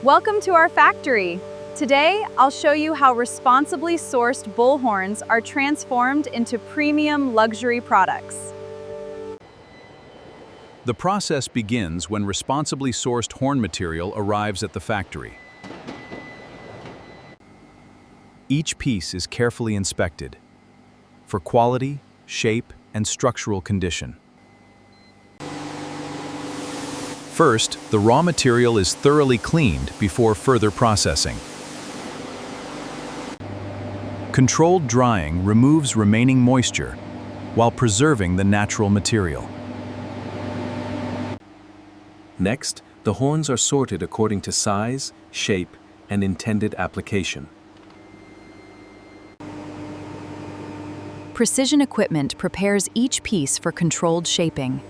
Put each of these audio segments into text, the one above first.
Welcome to our factory. Today, I'll show you how responsibly sourced bullhorns are transformed into premium luxury products. The process begins when responsibly sourced horn material arrives at the factory. Each piece is carefully inspected for quality, shape, and structural condition. First, the raw material is thoroughly cleaned before further processing. Controlled drying removes remaining moisture while preserving the natural material. Next, the horns are sorted according to size, shape, and intended application. Precision equipment prepares each piece for controlled shaping.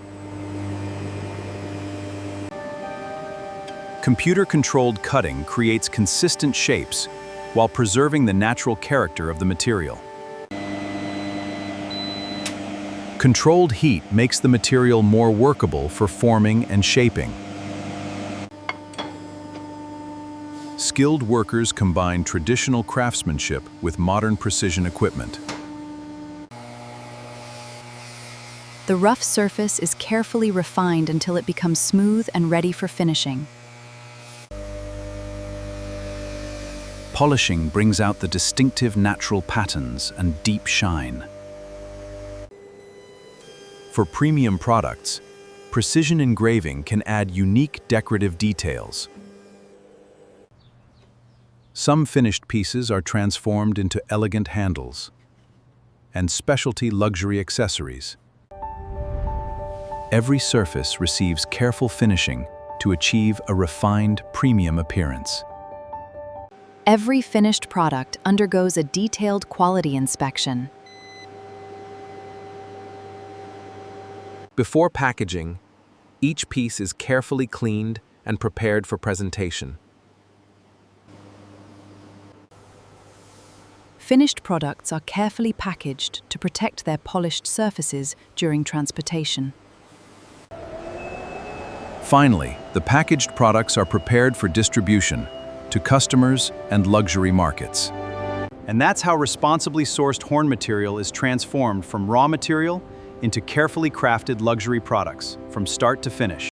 Computer-controlled cutting creates consistent shapes while preserving the natural character of the material. Controlled heat makes the material more workable for forming and shaping. Skilled workers combine traditional craftsmanship with modern precision equipment. The rough surface is carefully refined until it becomes smooth and ready for finishing. Polishing brings out the distinctive natural patterns and deep shine. For premium products, precision engraving can add unique decorative details. Some finished pieces are transformed into elegant handles and specialty luxury accessories. Every surface receives careful finishing to achieve a refined premium appearance. Every finished product undergoes a detailed quality inspection. Before packaging, each piece is carefully cleaned and prepared for presentation. Finished products are carefully packaged to protect their polished surfaces during transportation. Finally, the packaged products are prepared for distribution to customers and luxury markets. And that's how responsibly sourced horn material is transformed from raw material into carefully crafted luxury products, from start to finish.